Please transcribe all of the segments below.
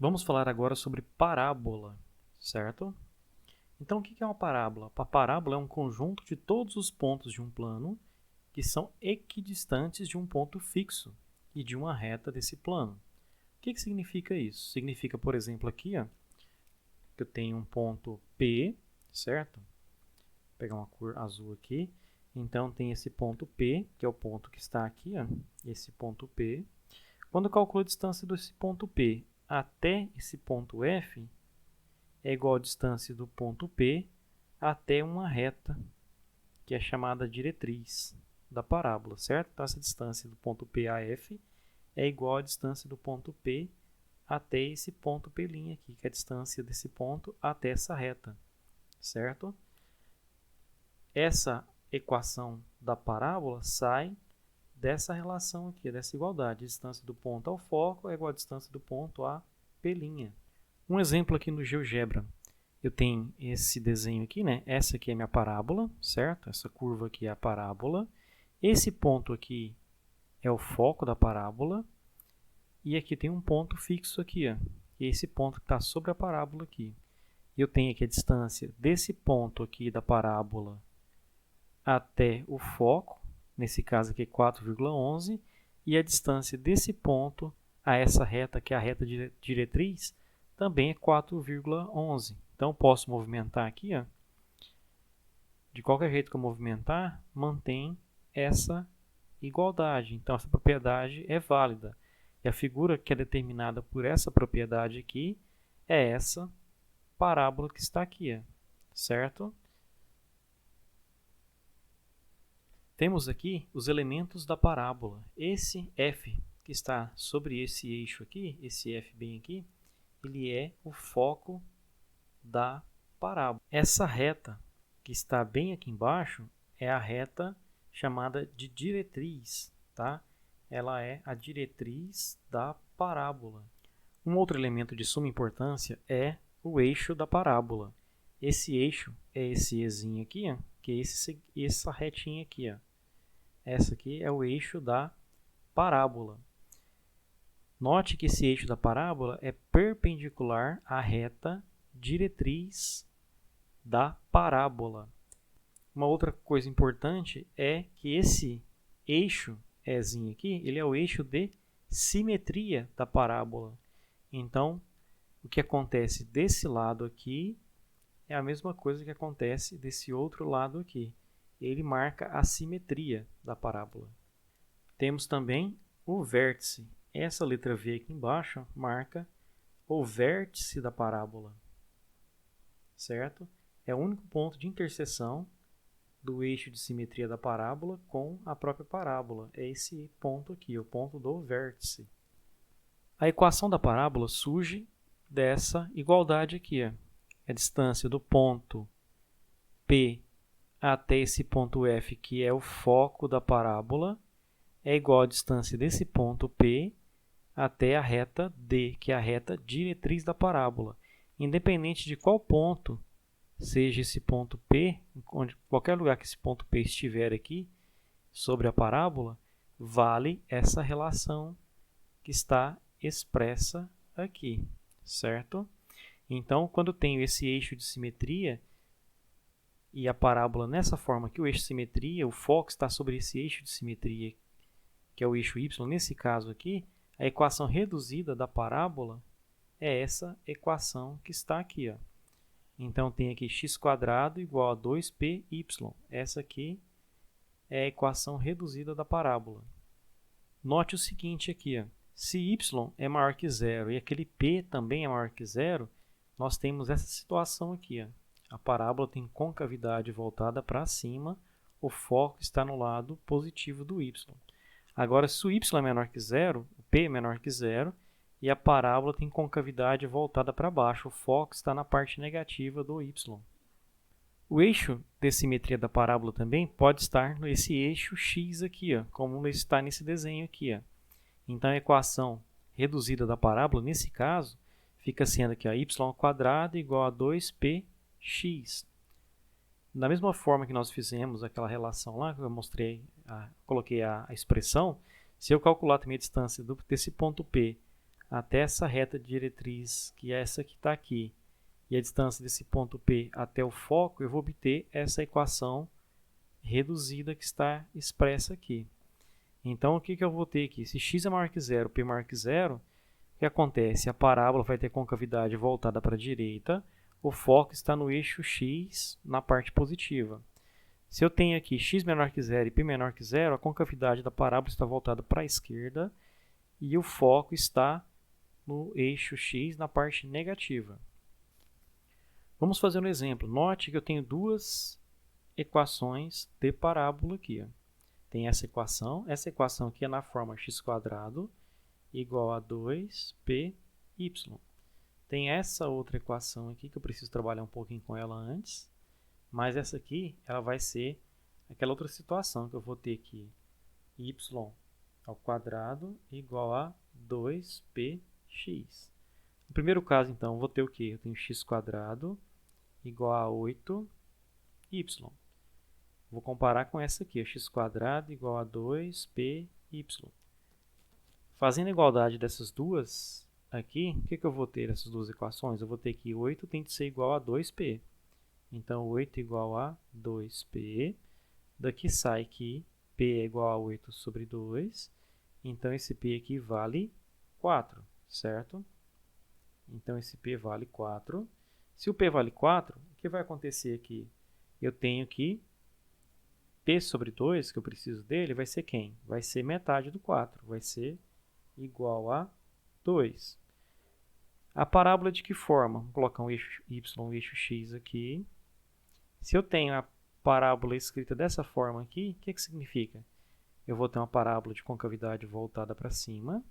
Vamos falar agora sobre parábola, certo? Então, o que é uma parábola? A parábola é um conjunto de todos os pontos de um plano que são equidistantes de um ponto fixo e de uma reta desse plano. O que significa isso? Significa, por exemplo, aqui, ó, que eu tenho um ponto P, certo? Vou pegar uma cor azul aqui. Então, tem esse ponto P, que é o ponto que está aqui, ó, esse ponto P. Quando eu calculo a distância desse ponto P até esse ponto F, é igual à distância do ponto P até uma reta, que é chamada diretriz da parábola, certo? Então, essa distância do ponto P a F é igual à distância do ponto P até esse ponto P' aqui, que é a distância desse ponto até essa reta, certo? Essa equação da parábola sai dessa relação aqui, dessa igualdade. A distância do ponto ao foco é igual à distância do ponto a P'. Um exemplo aqui no GeoGebra. Eu tenho esse desenho aqui, né? Essa aqui é a minha parábola, certo? Essa curva aqui é a parábola. Esse ponto aqui é o foco da parábola. E aqui tem um ponto fixo aqui, ó. Esse ponto que está sobre a parábola aqui. Eu tenho aqui a distância desse ponto aqui da parábola até o foco. Nesse caso aqui é 4,11. E a distância desse ponto a essa reta, que é a reta diretriz, também é 4,11. Então, posso movimentar aqui, ó. De qualquer jeito que eu movimentar, mantém essa igualdade. Então, essa propriedade é válida. E a figura que é determinada por essa propriedade aqui é essa parábola que está aqui, ó, certo? Temos aqui os elementos da parábola. Esse f que está sobre esse eixo aqui, esse f bem aqui, ele é o foco da parábola. Essa reta que está bem aqui embaixo é a reta chamada de diretriz, tá? Ela é a diretriz da parábola. Um outro elemento de suma importância é o eixo da parábola. Esse eixo é esse ezinho aqui, ó, que é essa retinha aqui, ó. Essa aqui é o eixo da parábola. Note que esse eixo da parábola é perpendicular à reta diretriz da parábola. Uma outra coisa importante é que esse eixo Ezinho aqui, ele é o eixo de simetria da parábola. Então, o que acontece desse lado aqui é a mesma coisa que acontece desse outro lado aqui. Ele marca a simetria da parábola. Temos também o vértice. Essa letra V aqui embaixo marca o vértice da parábola, certo? É o único ponto de interseção do eixo de simetria da parábola com a própria parábola. É esse ponto aqui, o ponto do vértice. A equação da parábola surge dessa igualdade aqui. Ó. A distância do ponto P até esse ponto F, que é o foco da parábola, é igual à distância desse ponto P até a reta D, que é a reta diretriz da parábola. Independente de qual ponto seja esse ponto P, onde qualquer lugar que esse ponto P estiver aqui, sobre a parábola, vale essa relação que está expressa aqui, certo? Então, quando eu tenho esse eixo de simetria e a parábola nessa forma aqui, o eixo de simetria, o foco está sobre esse eixo de simetria, que é o eixo y, nesse caso aqui, a equação reduzida da parábola é essa equação que está aqui, ó. Então, tem aqui x² igual a 2py. Essa aqui é a equação reduzida da parábola. Note o seguinte aqui, ó. Se y é maior que zero e aquele p também é maior que zero, nós temos essa situação aqui. Ó. A parábola tem concavidade voltada para cima, o foco está no lado positivo do y. Agora, se o y é menor que zero, o p é menor que zero, e a parábola tem concavidade voltada para baixo. O foco está na parte negativa do y. O eixo de simetria da parábola também pode estar nesse eixo x aqui, ó, como está nesse desenho aqui. Ó. Então, a equação reduzida da parábola, nesse caso, fica sendo aqui, ó, y² igual a 2px. Da mesma forma que nós fizemos aquela relação lá, que eu mostrei, coloquei a expressão, se eu calcular também a distância desse ponto P até essa reta diretriz, que é essa que está aqui, e a distância desse ponto P até o foco, eu vou obter essa equação reduzida que está expressa aqui. Então, o que eu vou ter aqui? Se x é maior que zero, P maior que zero, o que acontece? A parábola vai ter concavidade voltada para a direita, o foco está no eixo x na parte positiva. Se eu tenho aqui x menor que zero e P menor que zero, a concavidade da parábola está voltada para a esquerda e o foco está no eixo x na parte negativa. Vamos fazer um exemplo. Note que eu tenho duas equações de parábola aqui. Tem essa equação aqui é na forma x² igual a 2py. Tem essa outra equação aqui que eu preciso trabalhar um pouquinho com ela antes, mas essa aqui ela vai ser aquela outra situação que eu vou ter aqui y ao quadrado igual a 2px. No primeiro caso, então, eu vou ter o quê? Eu tenho x² igual a 8y. Vou comparar com essa aqui, x² igual a 2py. Fazendo a igualdade dessas duas aqui, o que eu vou ter nessas duas equações? Eu vou ter que 8 tem que ser igual a 2p. Então, 8 igual a 2p. Daqui sai que p é igual a 8 sobre 2. Então, esse p aqui vale 4, certo? Então, esse p vale 4. Se o p vale 4, o que vai acontecer aqui? Eu tenho que p sobre 2, que eu preciso dele, vai ser quem? Vai ser metade do 4. Vai ser igual a 2. A parábola é de que forma? Vou colocar um eixo y, um eixo x aqui. Se eu tenho a parábola escrita dessa forma aqui, o que significa? Eu vou ter uma parábola de concavidade voltada para cima.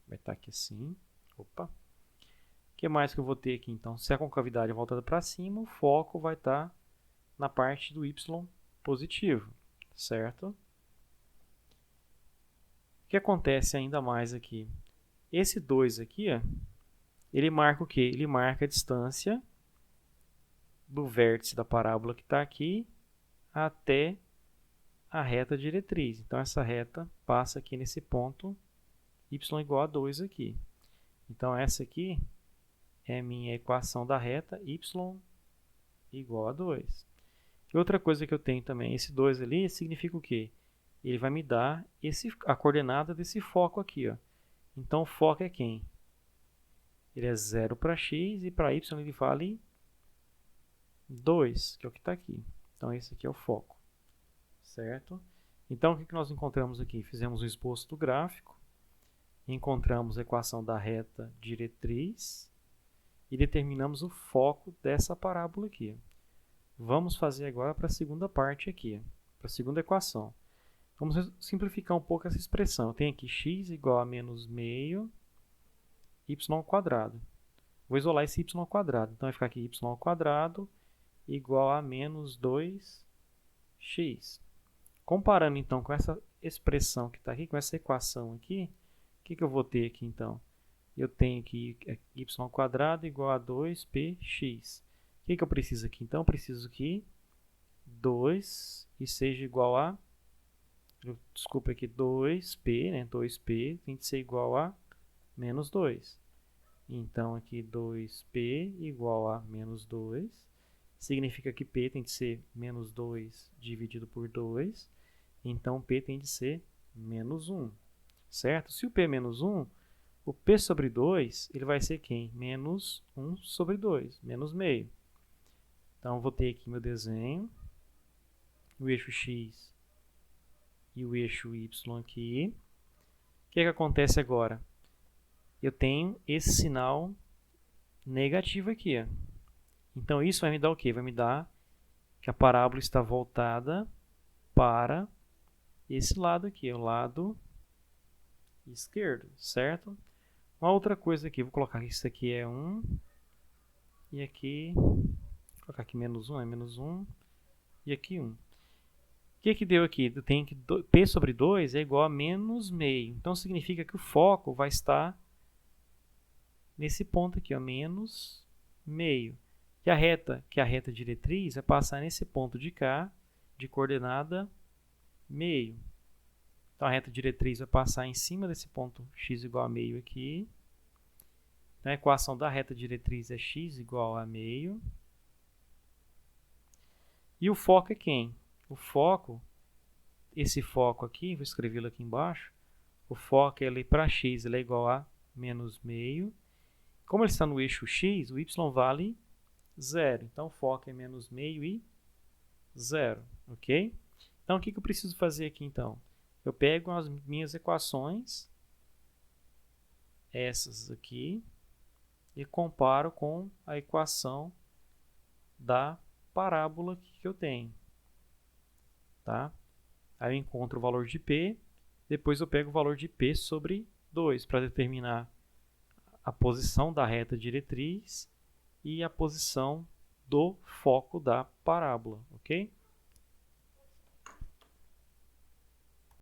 Vai estar aqui assim. Opa. O que mais que eu vou ter aqui, então? Se a concavidade é voltada para cima, o foco vai estar na parte do y positivo, certo? O que acontece ainda mais aqui? Esse 2 aqui, ó, ele marca o quê? Ele marca a distância do vértice da parábola que está aqui até a reta diretriz. Então, essa reta passa aqui nesse ponto y igual a 2 aqui. Então, essa aqui é a minha equação da reta y igual a 2. E outra coisa que eu tenho também, esse 2 ali significa o quê? Ele vai me dar a coordenada desse foco aqui, ó. Então, o foco é quem? Ele é 0 para x e para y ele vale 2, que é o que está aqui. Então, esse aqui é o foco, certo? Então, o que nós encontramos aqui? Fizemos o esboço do gráfico, encontramos a equação da reta diretriz e determinamos o foco dessa parábola aqui. Vamos fazer agora para a segunda parte aqui, para a segunda equação. Vamos simplificar um pouco essa expressão. Eu tenho aqui x igual a menos meio y ao quadrado. Vou isolar esse y ao quadrado. Então, vai ficar aqui y ao quadrado igual a menos 2x. Comparando, então, com essa expressão que está aqui, com essa equação aqui, o que eu vou ter aqui, então? Eu tenho que y ao quadrado igual a 2px. O que eu preciso aqui, então? Eu preciso que 2 e seja igual a... Desculpa aqui, 2p, né? 2p tem que ser igual a menos 2. Então, aqui 2p igual a menos 2. Significa que p tem que ser menos 2 dividido por 2. Então, p tem de ser menos 1. Certo? Se o p é menos 1, o p sobre 2 ele vai ser quem? Menos 1 sobre 2, menos meio. Então, vou ter aqui meu desenho, o eixo x e o eixo y aqui. O que acontece agora? Eu tenho esse sinal negativo aqui. Ó. Então, isso vai me dar o quê? Vai me dar que a parábola está voltada para esse lado aqui, o lado esquerdo, certo? Uma outra coisa aqui, vou colocar que isso aqui é 1 e aqui, vou colocar aqui menos 1, é menos 1 e aqui 1. O que deu aqui? Eu tenho que p sobre 2 é igual a menos meio. Então, significa que o foco vai estar nesse ponto aqui, ó, menos meio. E a reta, que é a reta diretriz, vai passar nesse ponto de cá, de coordenada meio. Então, a reta diretriz vai passar em cima desse ponto x igual a meio aqui. Então, a equação da reta diretriz é x igual a meio. E o foco é quem? O foco, esse foco aqui, vou escrevê-lo aqui embaixo. O foco ele para x ele é igual a menos meio. Como ele está no eixo x, o y vale 0. Então, o foco é menos meio e 0. Ok? Então, o que eu preciso fazer aqui, então? Eu pego as minhas equações, essas aqui, e comparo com a equação da parábola que eu tenho. Tá? Aí eu encontro o valor de P, depois eu pego o valor de P sobre 2 para determinar a posição da reta diretriz e a posição do foco da parábola, ok?